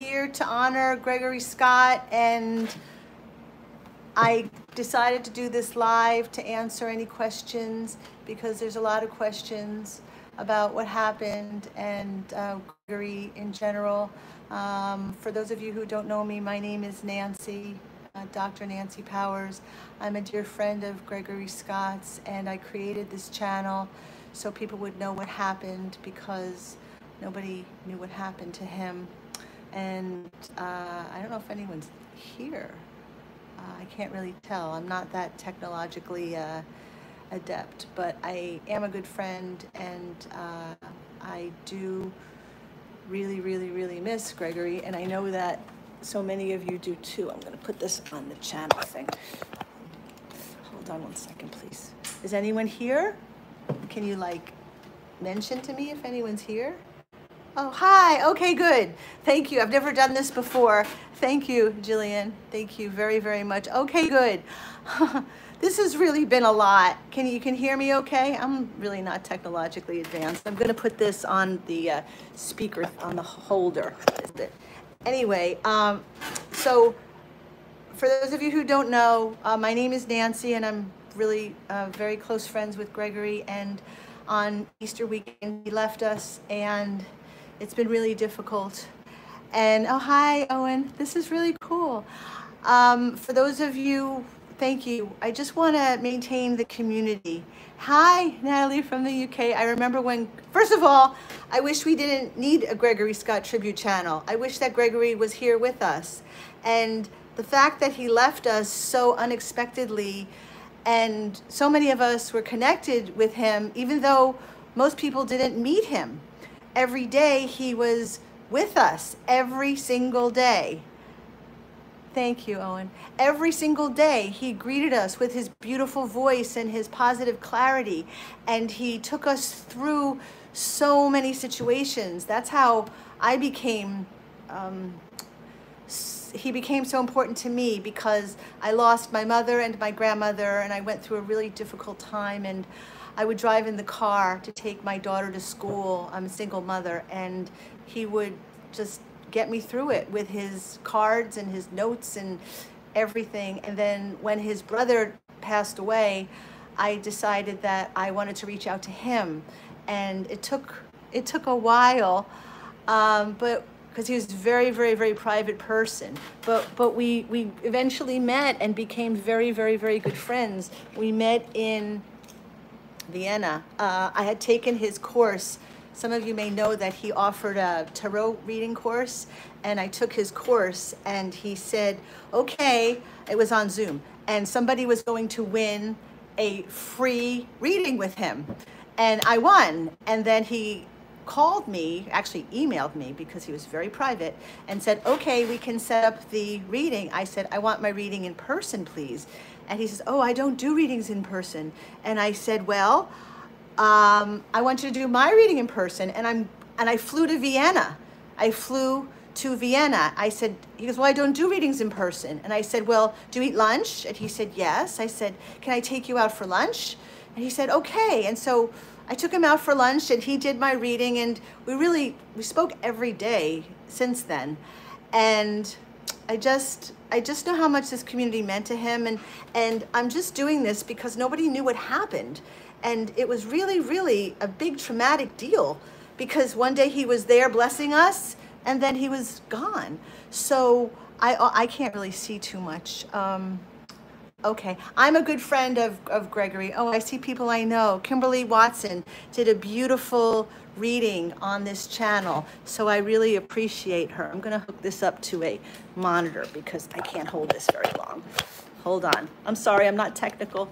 here to honor Gregory Scott, and I decided to do this live to answer any questions because there's a lot of questions about what happened and Gregory in general. For those of you who don't know me, my name is Nancy, Dr. Nancy Powers. I'm a dear friend of Gregory Scott's, and I created this channel so people would know what happened because nobody knew what happened to him. And I don't know if anyone's here. I can't really tell. I'm not that technologically adept, but I am a good friend, and I do really miss Gregory, and I know that so many of you do too. I'm going to put this on the channel thing. Hold on one second, please. Is anyone here? Can you mention to me if anyone's here? Oh, hi. Okay, good. Thank you. I've never done this before. Thank you, Jillian. Thank you very much. Okay, good. This has really been a lot. You can hear me okay? I'm really not technologically advanced. I'm going to put this on the speaker, on the holder. Anyway, so for those of you who don't know, my name is Nancy, and I'm really very close friends with Gregory. And on Easter weekend, he left us, and it's been really difficult. And oh, hi, Owen. This is really cool. For those of you, thank you. I just want to maintain the community. Hi, Natalie from the UK. I remember when, first of all, I wish we didn't need a Gregory Scott Tribute channel. I wish that Gregory was here with us. And the fact that he left us so unexpectedly, and so many of us were connected with him, even though most people didn't meet him. Every day he was with us, every single day. Thank you, Owen. Every single day he greeted us with his beautiful voice and his positive clarity, and he took us through so many situations. That's how I became, he became so important to me, because I lost my mother and my grandmother, and I went through a really difficult time, and I would drive in the car to take my daughter to school. I'm a single mother, and he would just get me through it with his cards and his notes and everything. And then when his brother passed away, I decided that I wanted to reach out to him, and it took a while, but because he was a very private person, but we eventually met and became very good friends. We met in Vienna. I had taken his course. Some of you may know that he offered a tarot reading course, and I took his course, and he said, okay, it was on Zoom, and somebody was going to win a free reading with him, and I won. And then he called me, actually emailed me, because he was very private, and said, okay, we can set up the reading. I said, I want my reading in person, please. And he says, oh, I don't do readings in person. And I said, well, I want you to do my reading in person. And I flew to Vienna. I flew to Vienna. I said, he goes, well, I don't do readings in person. And I said, well, do you eat lunch? And he said, yes. I said, can I take you out for lunch? And he said, okay. And so I took him out for lunch, and he did my reading, and we spoke every day since then. And I just know how much this community meant to him, and I'm just doing this because nobody knew what happened. And it was really a big traumatic deal, because one day he was there blessing us, and then he was gone. So I can't really see too much. Okay, I'm a good friend of Gregory. Oh, I see people I know. Kimberly Watson did a beautiful reading on this channel, so I really appreciate her. I'm gonna hook this up to a monitor because I can't hold this very long. Hold on. I'm sorry, I'm not technical.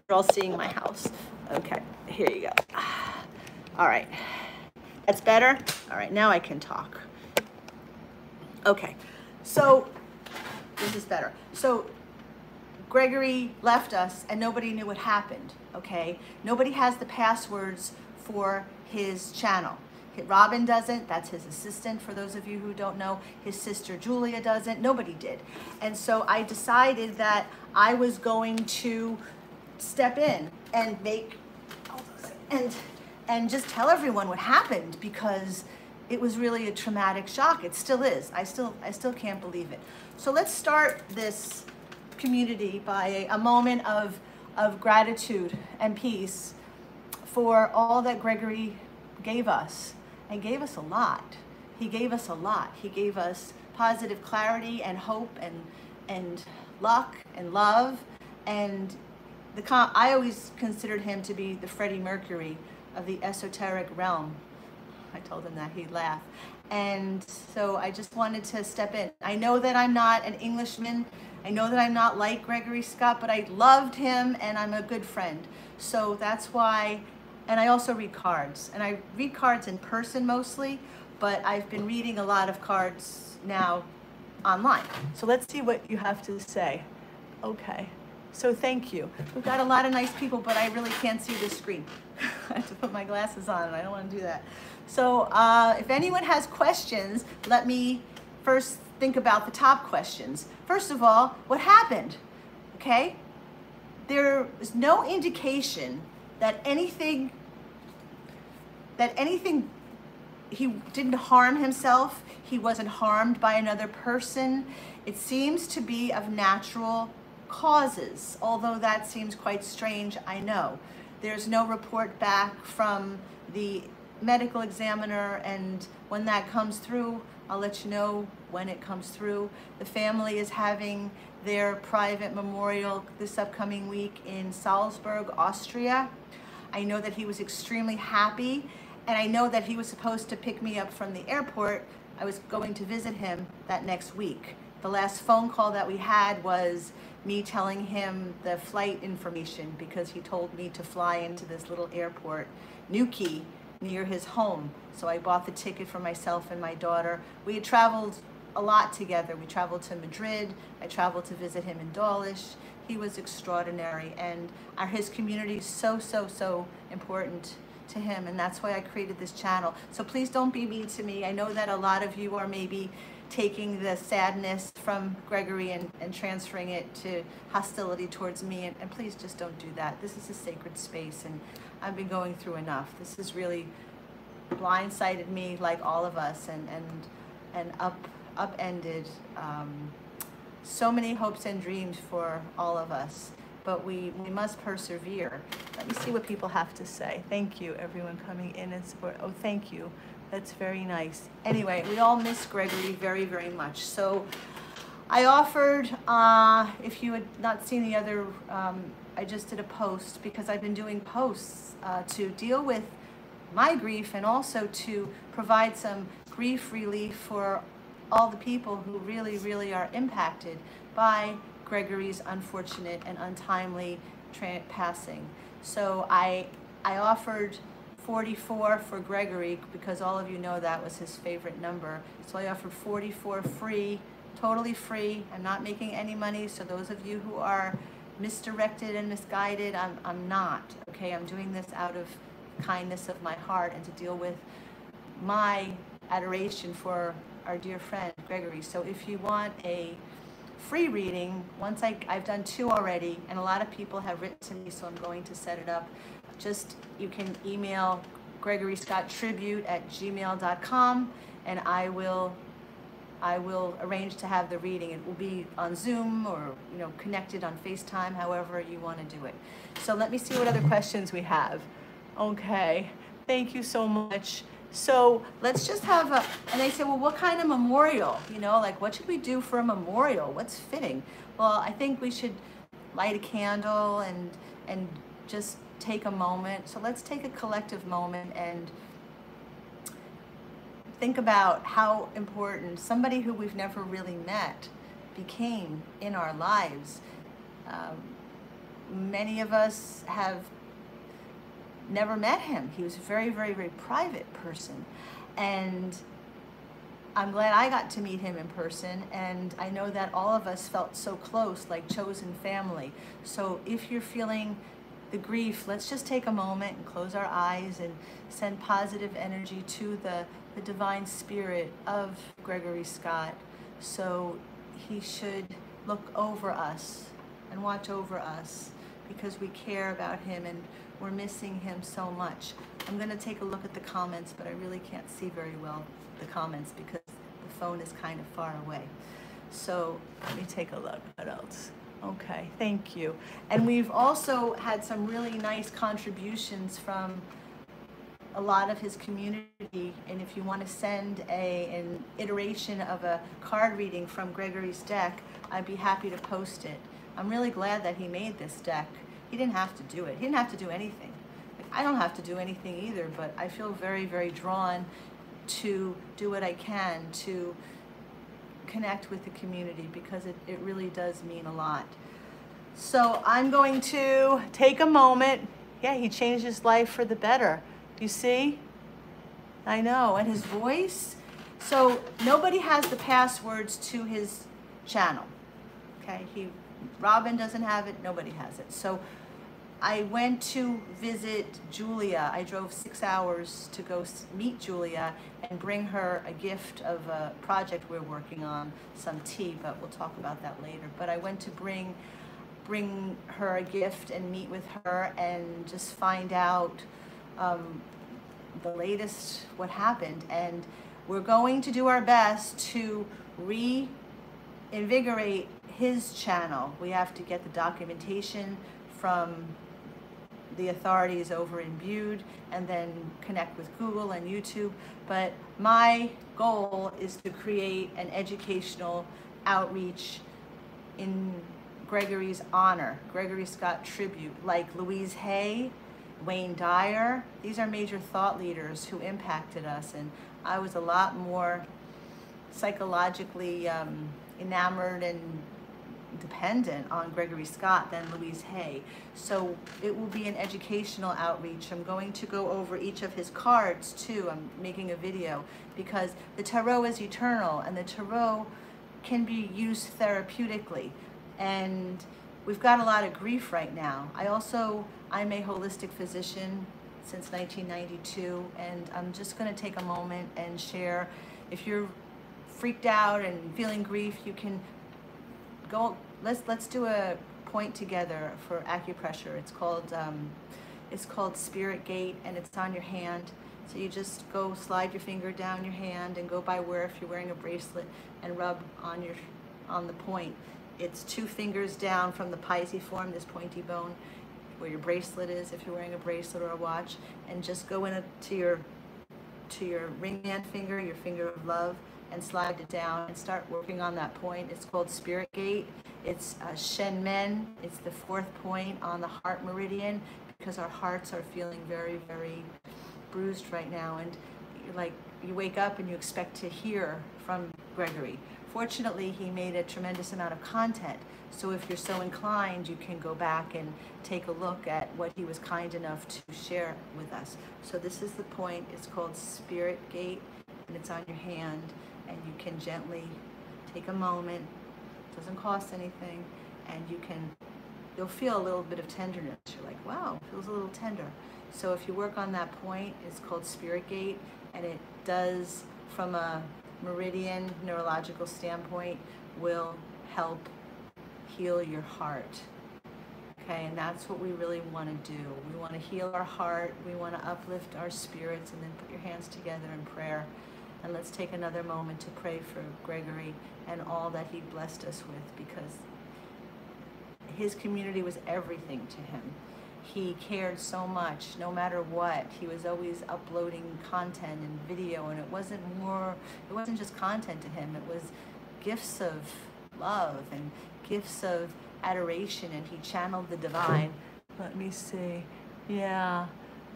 You're all seeing my house. Okay, here you go. All right, that's better? All right, now I can talk. Okay, so this is better. So Gregory left us, and nobody knew what happened, okay? Nobody has the passwords for his channel. Robin doesn't, that's his assistant, for those of you who don't know. His sister Julia doesn't, nobody did. And so I decided that I was going to step in and and just tell everyone what happened, because it was really a traumatic shock. It still is. I still can't believe it. So let's start this community by a moment of gratitude and peace for all that Gregory gave us, and gave us a lot. He gave us a lot. He gave us positive clarity and hope and luck and love. And I always considered him to be the Freddie Mercury of the esoteric realm. I told him that, he'd laugh. And so I just wanted to step in. I know that I'm not an Englishman. I know that I'm not like Gregory Scott, but I loved him and I'm a good friend. So that's why, and I also read cards. And I read cards in person mostly, but I've been reading a lot of cards now online. So let's see what you have to say. Okay, so thank you. We've got a lot of nice people, but I really can't see the screen. I have to put my glasses on and I don't want to do that. So if anyone has questions, let me first think about the top questions. First of all, what happened? Okay, there is no indication that anything, he didn't harm himself. He wasn't harmed by another person. It seems to be of natural causes, although that seems quite strange, I know. There's no report back from the medical examiner, and when that comes through, I'll let you know when it comes through. The family is having their private memorial this upcoming week in Salzburg, Austria. I know that he was extremely happy, and I know that he was supposed to pick me up from the airport. I was going to visit him that next week. The last phone call that we had was me telling him the flight information, because he told me to fly into this little airport, Newquay, near his home. So I bought the ticket for myself and my daughter. We had traveled a lot together. We traveled to Madrid. I traveled to visit him in Dawlish. He was extraordinary, and his community is so, so, so important to him, and that's why I created this channel. So please don't be mean to me. I know that a lot of you are maybe taking the sadness from Gregory and transferring it to hostility towards me, and please just don't do that. This is a sacred space, and I've been going through enough. This has really blindsided me, like all of us, and upended so many hopes and dreams for all of us. But we must persevere. Let me see what people have to say. Thank you, everyone coming in and support. Oh, thank you. That's very nice. Anyway, we all miss Gregory very, very much. So I offered, if you had not seen the other, I just did a post, because I've been doing posts to deal with my grief, and also to provide some grief relief for all the people who really, really are impacted by Gregory's unfortunate and untimely passing. So I offered 44 for Gregory, because all of you know that was his favorite number. So I offered 44 free, totally free. I'm not making any money, so those of you who are misdirected and misguided, I'm not, okay? I'm doing this out of kindness of my heart and to deal with my adoration for our dear friend Gregory. So if you want a free reading, once I've done 2 already, and a lot of people have written to me, so I'm going to set it up. Just, you can email Gregory Scott Tribute at gmail.com, and I will arrange to have the reading. It will be on Zoom, or connected on FaceTime, however you want to do it. So let me see what other questions we have. Okay, thank you so much. So let's just have and they say, well, what kind of memorial? Like, what should we do for a memorial? What's fitting? Well, I think we should light a candle and just take a moment. So let's take a collective moment and think about how important somebody who we've never really met became in our lives. Many of us have never met him. He was a very, very, very private person, and I'm glad I got to meet him in person, and I know that all of us felt so close, like chosen family. So if you're feeling the grief, let's just take a moment and close our eyes and send positive energy to the divine spirit of Gregory Scott. So he should look over us and watch over us, because we care about him and we're missing him so much. I'm going to take a look at the comments, but I really can't see very well the comments because the phone is kind of far away. So let me take a look. What else? Okay, thank you. And we've also had some really nice contributions from a lot of his community, and if you want to send an iteration of a card reading from Gregory's deck, I'd be happy to post it. I'm really glad that he made this deck. He didn't have to do it. He didn't have to do anything. Like, I don't have to do anything either, but I feel very, very drawn to do what I can to connect with the community because it really does mean a lot. So I'm going to take a moment. Yeah, he changed his life for the better. You see? I know. And his voice. So nobody has the passwords to his channel. Okay? Robin doesn't have it. Nobody has it. So I went to visit Julia. I drove 6 hours to go meet Julia and bring her a gift of a project we're working on, some tea, but we'll talk about that later. But I went to bring her a gift and meet with her and just find out the latest, what happened. And we're going to do our best to reinvigorate his channel. We have to get the documentation from the authorities over in Bude and then connect with Google and YouTube. But my goal is to create an educational outreach in Gregory's honor, Gregory Scott Tribute, like Louise Hay, Wayne Dyer. These are major thought leaders who impacted us, and I was a lot more psychologically enamored and dependent on Gregory Scott than Louise Hay. So it will be an educational outreach. I'm going to go over each of his cards too. I'm making a video because the tarot is eternal and the tarot can be used therapeutically. And we've got a lot of grief right now. I'm a holistic physician since 1992, and I'm just going to take a moment and share. If you're freaked out and feeling grief, you can go. Let's do a point together for acupressure. It's called Spirit Gate, and it's on your hand. So you just go slide your finger down your hand and go by where, if you're wearing a bracelet, and rub on the point. It's 2 fingers down from the pisiform, this pointy bone, where your bracelet is, if you're wearing a bracelet or a watch, and just go to your ring hand finger, your finger of love, and slide it down and start working on that point. It's called Spirit Gate. It's Shen Men. It's the 4th point on the heart meridian because our hearts are feeling very, very bruised right now. And you wake up and you expect to hear from Gregory. Fortunately, he made a tremendous amount of content. So if you're so inclined, you can go back and take a look at what he was kind enough to share with us. So this is the point. It's called Spirit Gate, and it's on your hand. And you can gently take a moment. It doesn't cost anything. And you'll feel a little bit of tenderness. You're like, wow, it feels a little tender. So if you work on that point, it's called Spirit Gate, and it does, from a meridian neurological standpoint, will help heal your heart. Okay, and that's what we really want to do. We want to heal our heart. We want to uplift our spirits, and then put your hands together in prayer. And let's take another moment to pray for Gregory and all that he blessed us with, because his community was everything to him. He cared so much, no matter what. He was always uploading content and video, and it wasn't just content to him. It was gifts of love and gifts of adoration, and he channeled the divine. Let me see. Yeah,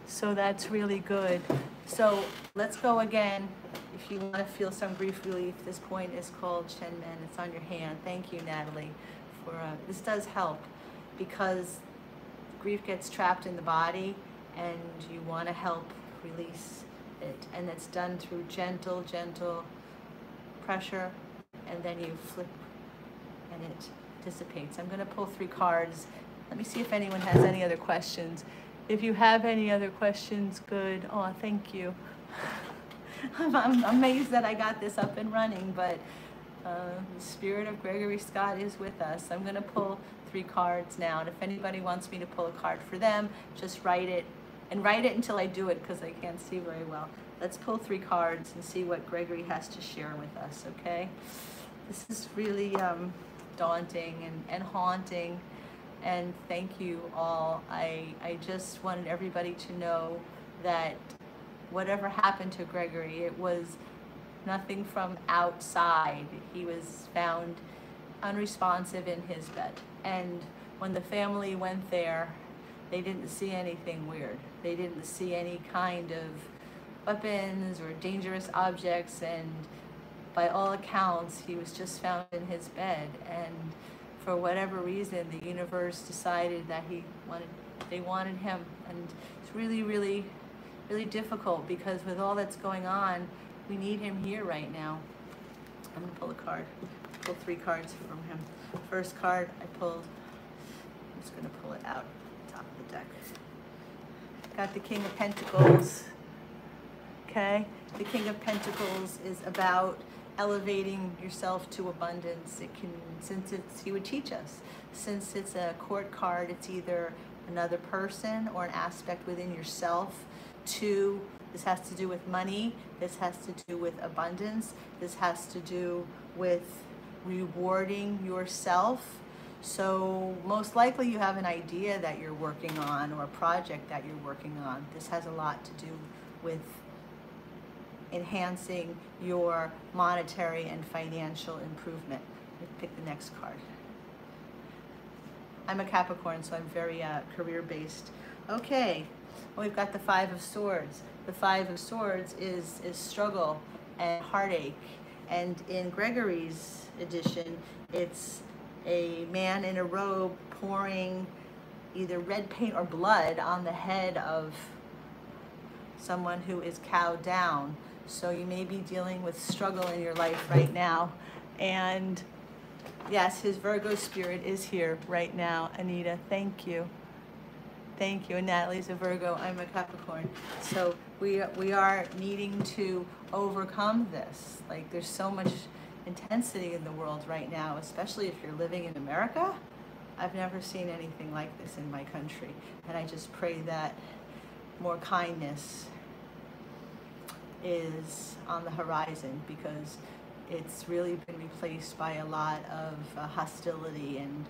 so that's really good. So let's go again. If you want to feel some grief relief, this point is called Shen Men. It's on your hand. Thank you, Natalie. This does help because grief gets trapped in the body, and you want to help release it. And it's done through gentle pressure, and then you flip, and it dissipates. I'm going to pull 3 cards. Let me see if anyone has any other questions. If you have any other questions, good. Oh, thank you. I'm amazed that I got this up and running, but The spirit of Gregory Scott is with us. I'm going to pull 3 cards now, and if anybody wants me to pull a card for them, just write it, and write it until I do it because I can't see very well. Let's pull 3 cards and see what Gregory has to share with us, okay? This is really daunting and haunting, and thank you all. I just wanted everybody to know that whatever happened to Gregory, it was nothing from outside. He was found unresponsive in his bed. And when the family went there, they didn't see anything weird. They didn't see any kind of weapons or dangerous objects, and by all accounts, he was just found in his bed. And for whatever reason, the universe decided that they wanted him. And it's really, really, really difficult because with all that's going on, we need him here right now. I'm gonna pull a card. Pull 3 cards from him. First card I pulled, I'm just gonna pull it out, top of the deck. Got the King of Pentacles, okay? The King of Pentacles is about elevating yourself to abundance. It can, he would teach us, since it's a court card, it's either another person or an aspect within yourself. 2, this has to do with money, this has to do with abundance, this has to do with rewarding yourself. So most likely you have an idea that you're working on or a project that you're working on. This has a lot to do with enhancing your monetary and financial improvement. Let's pick the next card. I'm a Capricorn, so I'm very career-based. Okay, well, we've got the 5 of Swords. The 5 of Swords is struggle and heartache. And in Gregory's edition, it's a man in a robe pouring either red paint or blood on the head of someone who is cowed down. So you may be dealing with struggle in your life right now. And yes, his Virgo spirit is here right now. Anita, thank you. Thank you. And Natalie's a Virgo, I'm a Capricorn. So we are needing to overcome this. Like, there's so much intensity in the world right now, especially if you're living in America. I've never seen anything like this in my country. And I just pray that more kindness is on the horizon, because it's really been replaced by a lot of hostility, and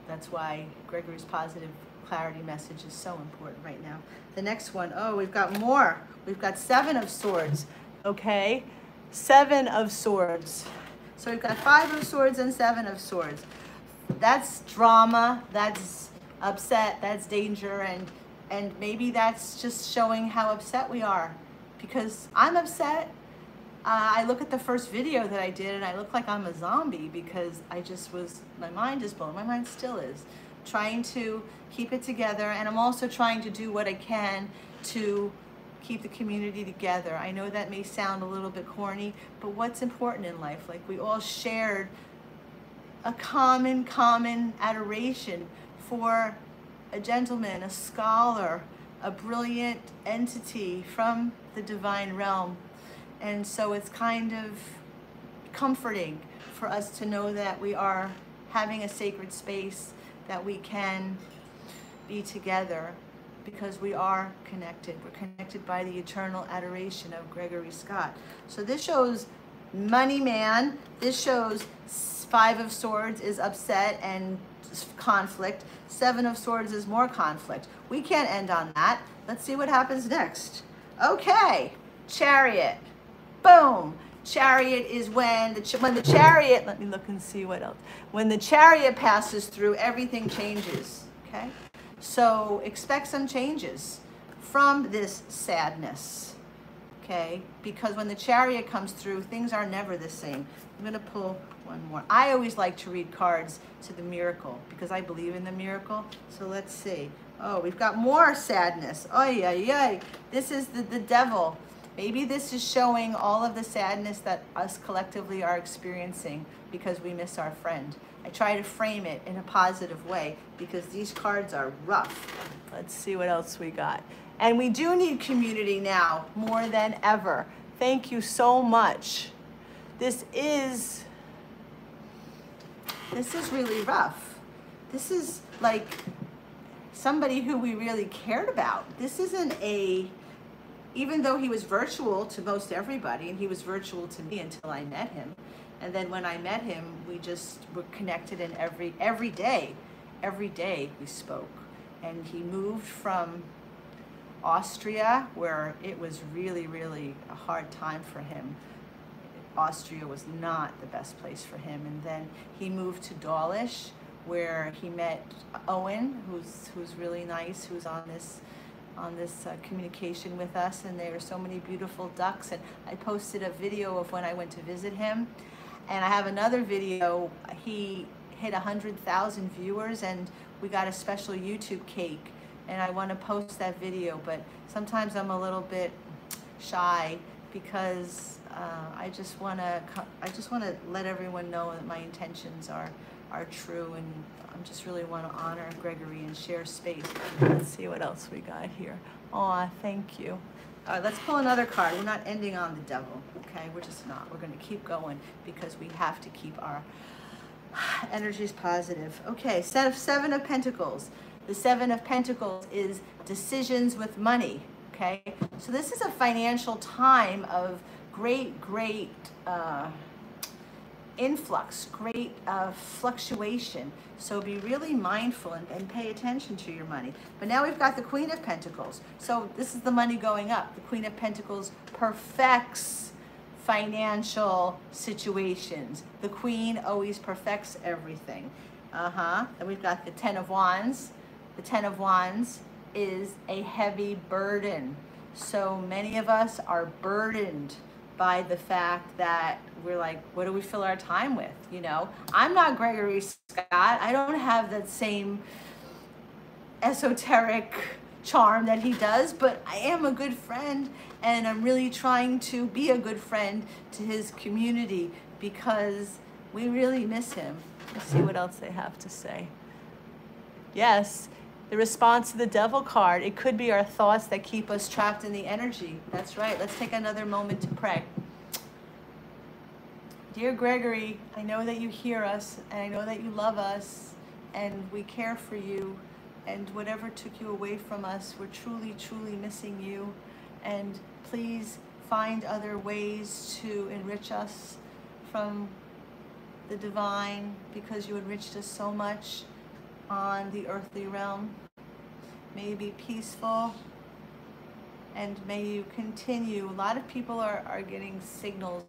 that's why Gregory's positive clarity message is so important right now. The next one, oh, we've got more. We've got 7 of Swords, okay? 7 of Swords. So we've got 5 of Swords and 7 of Swords. That's drama, that's upset, that's danger, and maybe that's just showing how upset we are, because I'm upset. I look at the first video that I did and I look like I'm a zombie because I just was, my mind is blown. My mind still is. Trying to keep it together, and I'm also trying to do what I can to keep the community together. I know that may sound a little bit corny, but what's important in life? Like, we all shared a common adoration for a gentleman, a scholar, a brilliant entity from the divine realm. And so it's kind of comforting for us to know that we are having a sacred space, that we can be together because we are connected. We're connected by the eternal adoration of Gregory Scott. So this shows money man. This shows 5 of Swords is upset and conflict. 7 of Swords is more conflict. We can't end on that. Let's see what happens next. Okay, Chariot. Boom. Chariot is when the Chariot, let me look and see what else. When the Chariot passes through, everything changes, okay? So expect some changes from this sadness, okay? Because when the Chariot comes through, things are never the same. I'm gonna pull one more. I always like to read cards to the miracle because I believe in the miracle. So let's see. Oh, we've got more sadness. Oy, oy, oy. This is the devil. Maybe this is showing all of the sadness that us collectively are experiencing because we miss our friend. I try to frame it in a positive way because these cards are rough. Let's see what else we got. And we do need community now more than ever. Thank you so much. This is This is really rough. This is like somebody who we really cared about. This isn't even though he was virtual to most everybody, and he was virtual to me until I met him. And then when I met him, we just were connected, and every day we spoke. And he moved from Austria, where it was really, really a hard time for him. Austria was not the best place for him. And then he moved to Dawlish, where he met Owen, who's really nice, who's on this communication with us. And there are so many beautiful ducks. And I posted a video of when I went to visit him. And I have another video. He hit 100,000 viewers, and we got a special YouTube cake. And I want to post that video, but sometimes I'm a little bit shy because I just want to let everyone know that my intentions are true, and I just really want to honor Gregory and share space. Let's see what else we got here. Aw, thank you. All right, let's pull another card. We're not ending on the devil, okay? We're just not. We're going to keep going because we have to keep our energies positive. Okay, Seven of Pentacles. The Seven of Pentacles is decisions with money, okay? So this is a financial time of great influx, great fluctuation. So be really mindful and pay attention to your money. But now we've got the Queen of Pentacles. So this is the money going up. The Queen of Pentacles perfects financial situations. The Queen always perfects everything. And we've got the Ten of Wands. The Ten of Wands is a heavy burden. So many of us are burdened by the fact that we're like, what do we fill our time with? You know, I'm not Gregory Scott. I don't have that same esoteric charm that he does, but I am a good friend, and I'm really trying to be a good friend to his community because we really miss him. Let's see what else they have to say. Yes. The response to the devil card, it could be our thoughts that keep us trapped in the energy. That's right. Let's take another moment to pray. Dear Gregory, I know that you hear us, and I know that you love us, and we care for you, and whatever took you away from us, we're truly, truly missing you. And please find other ways to enrich us from the divine, because you enriched us so much on the earthly realm. May you be peaceful, and may you continue. A lot of people are getting signals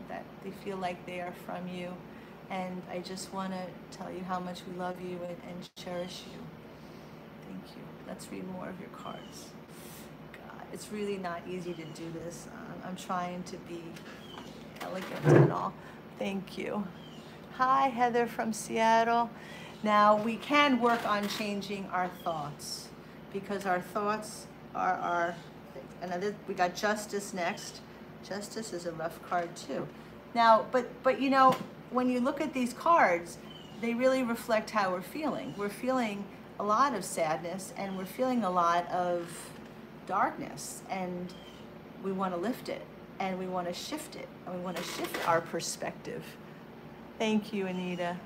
that they feel like they are from you, and I just want to tell you how much we love you and cherish you. Thank you. Let's read more of your cards. God, it's really not easy to do this. I'm trying to be elegant and all. Thank you. Hi, Heather from Seattle. Now, we can work on changing our thoughts, because our thoughts are our, and we got Justice next. Justice is a rough card too. Now, but you know, when you look at these cards, they really reflect how we're feeling. We're feeling a lot of sadness, and we're feeling a lot of darkness, and we want to lift it, and we want to shift it, and we want to shift our perspective. Thank you, Anita.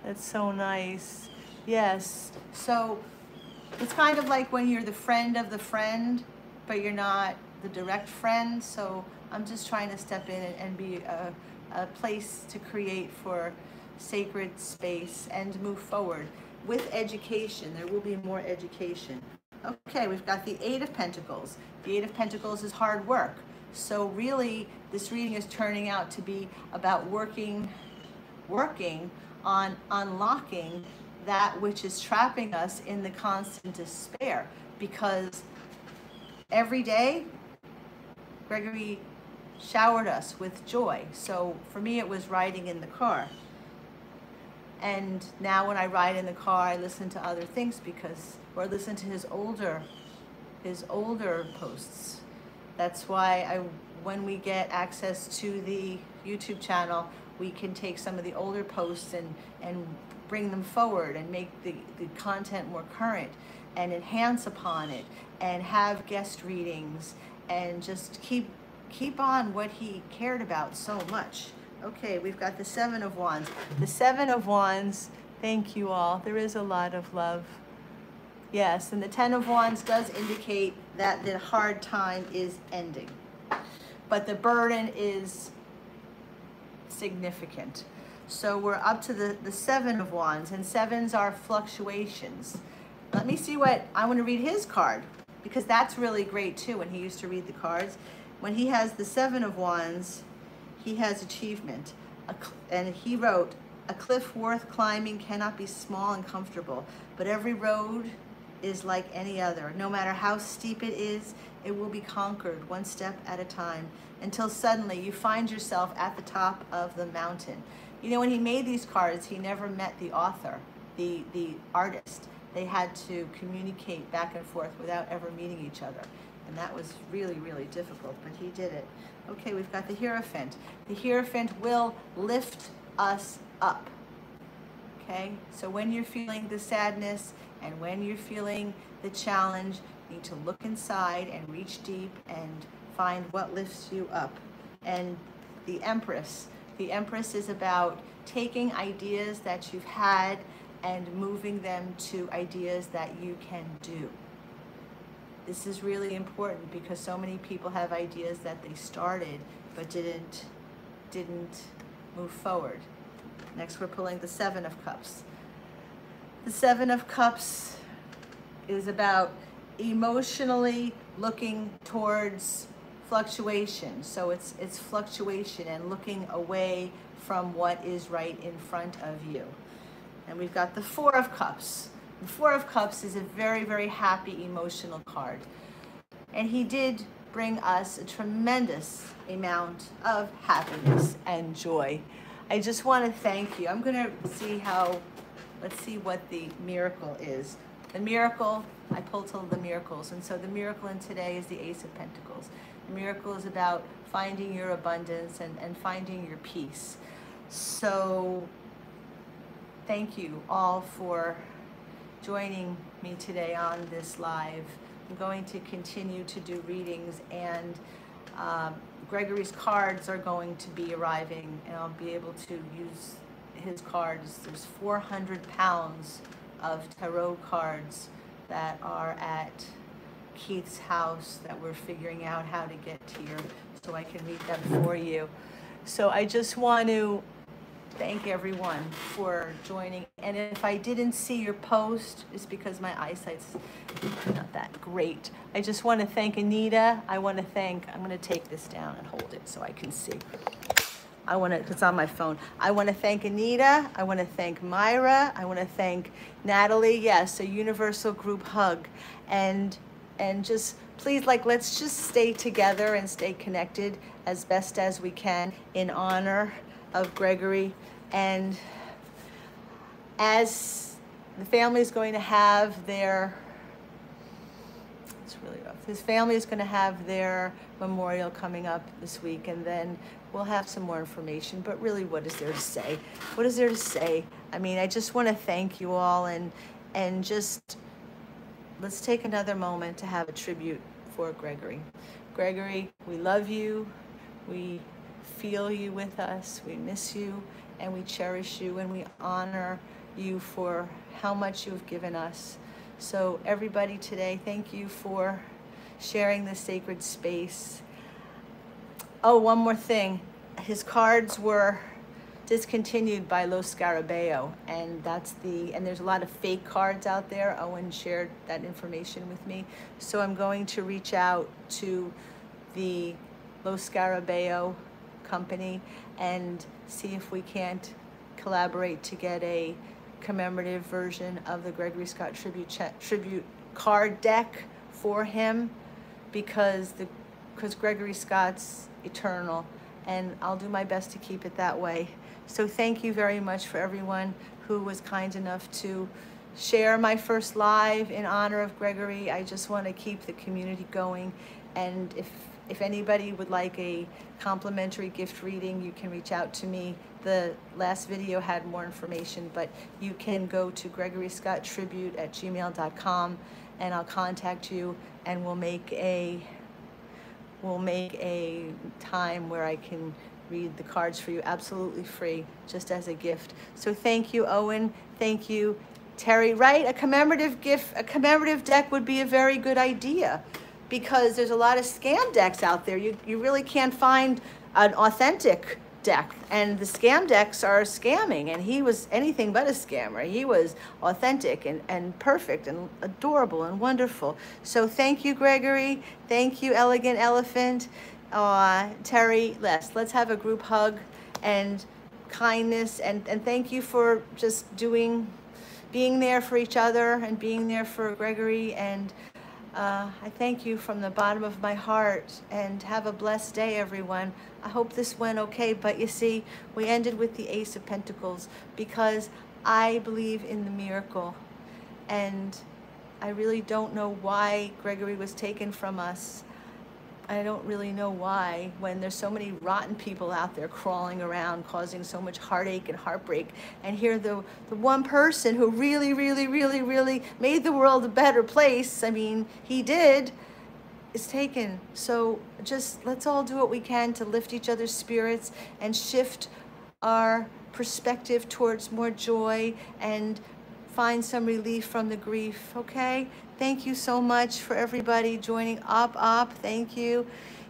That's so nice. Yes. So it's kind of like when you're the friend of the friend, but you're not the direct friend. So I'm just trying to step in and be a place to create for sacred space and move forward with education. There will be more education. Okay, we've got the Eight of Pentacles. The Eight of Pentacles is hard work. So really, this reading is turning out to be about working on unlocking that which is trapping us in the constant despair, because every day Gregory showered us with joy. So for me, it was riding in the car, and now when I ride in the car, I listen to other things, or listen to his older posts. That's why when we get access to the YouTube channel, we can take some of the older posts and bring them forward and make the content more current and enhance upon it and have guest readings and just keep on what he cared about so much. Okay, we've got the Seven of Wands. The Seven of Wands, thank you all. There is a lot of love. Yes, and the Ten of Wands does indicate that the hard time is ending. But the burden is significant. So we're up to the Seven of Wands, and sevens are fluctuations. Let me see what, I want to read his card, because that's really great too when he used to read the cards. When he has the Seven of Wands, he has achievement. And he wrote, a cliff worth climbing cannot be small and comfortable, but every road is like any other. No matter how steep it is, it will be conquered one step at a time, until suddenly you find yourself at the top of the mountain. You know, when he made these cards, he never met the author, the artist. They had to communicate back and forth without ever meeting each other. And that was really, really difficult, but he did it. Okay, we've got the Hierophant. The Hierophant will lift us up. Okay, so when you're feeling the sadness and when you're feeling the challenge, you need to look inside and reach deep and find what lifts you up. And the Empress is about taking ideas that you've had and moving them to ideas that you can do. This is really important because so many people have ideas that they started but didn't move forward. Next, we're pulling the Seven of Cups. The Seven of Cups is about emotionally looking towards fluctuation. So it's fluctuation and looking away from what is right in front of you. And we've got the Four of Cups. The Four of Cups is a very, very happy emotional card. And he did bring us a tremendous amount of happiness and joy. I just want to thank you. I'm going to see let's see what the miracle is. The miracle, I pulled till the miracles. And so the miracle in today is the Ace of Pentacles. The miracle is about finding your abundance and finding your peace. So thank you all for joining me today on this live. I'm going to continue to do readings, and Gregory's cards are going to be arriving, and I'll be able to use his cards. There's 400 pounds of tarot cards that are at Keith's house that we're figuring out how to get here so I can read them for you. So I just want to thank everyone for joining. And if I didn't see your post, it's because my eyesight's not that great. I just want to thank Anita. I'm going to take this down and hold it so I can see. It's on my phone. I want to thank Anita. I want to thank Myra. I want to thank Natalie. Yes, a universal group hug. And just please, let's just stay together and stay connected as best as we can in honor of Gregory. And as the family is going to have their, it's really rough, his family is going to have their memorial coming up this week, and then we'll have some more information. But really, what is there to say? What is there to say? I mean, I just want to thank you all, and just let's take another moment to have a tribute for Gregory. Gregory, we love you. We feel you with us. We miss you, and we cherish you, and we honor you for how much you've given us. So everybody today, thank you for sharing this sacred space. Oh, one more thing. His cards were discontinued by Los Scarabeo, and there's a lot of fake cards out there. Owen shared that information with me. So I'm going to reach out to the Los Scarabeo company and see if we can't collaborate to get a commemorative version of the Gregory Scott Tribute card deck for him, because Gregory Scott's eternal, and I'll do my best to keep it that way. So thank you very much for everyone who was kind enough to share my first live in honor of Gregory. I just want to keep the community going, and if anybody would like a complimentary gift reading, you can reach out to me. The last video had more information, but you can go to gregoryscotttribute@gmail.com, and I'll contact you, and we'll make a time where I can read the cards for you absolutely free, just as a gift. So thank you, Owen. Thank you, Terry. Right? A commemorative gift, a commemorative deck would be a very good idea, because there's a lot of scam decks out there. You really can't find an authentic deck, and the scam decks are scamming, and he was anything but a scammer. He was authentic and perfect and adorable and wonderful. So thank you, Gregory. Thank you, Elegant Elephant. Terry, let's have a group hug and kindness, and thank you for just being there for each other and being there for Gregory. And I thank you from the bottom of my heart, and have a blessed day, everyone. I hope this went okay, but you see, we ended with the Ace of Pentacles because I believe in the miracle, and I really don't know why Gregory was taken from us. I don't really know why, when there's so many rotten people out there crawling around causing so much heartache and heartbreak, and here the one person who really made the world a better place, I mean, he did, is taken. So just let's all do what we can to lift each other's spirits and shift our perspective towards more joy and find some relief from the grief, okay? Thank you so much for everybody joining up. Thank you,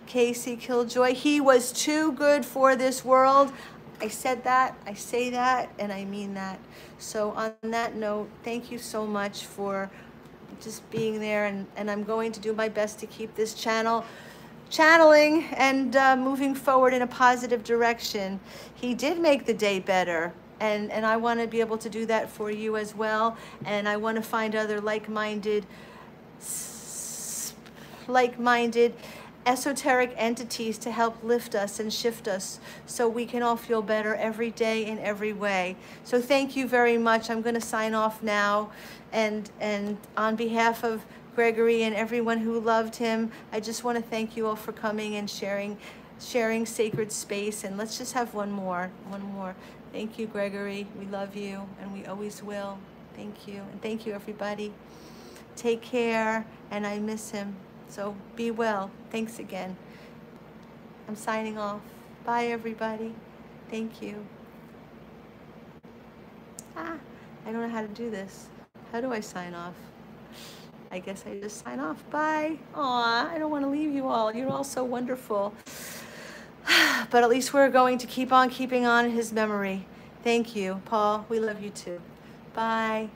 Casey Killjoy. He was too good for this world. I said that, I say that, and I mean that. So on that note, thank you so much for just being there, and I'm going to do my best to keep this channeling and moving forward in a positive direction. He did make the day better. And I want to be able to do that for you as well. And I want to find other like-minded esoteric entities to help lift us and shift us so we can all feel better every day in every way. So thank you very much. I'm going to sign off now. And on behalf of Gregory and everyone who loved him, I just want to thank you all for coming and sharing sacred space. And let's just have one more. Thank you, Gregory. We love you, and we always will. Thank you. And thank you, everybody. Take care, and I miss him. So be well. Thanks again. I'm signing off. Bye, everybody. Thank you. I don't know how to do this. How do I sign off? I guess I just sign off. Bye. Aw, I don't want to leave you all. You're all so wonderful. But at least we're going to keep on keeping on in his memory. Thank you, Paul. We love you too. Bye.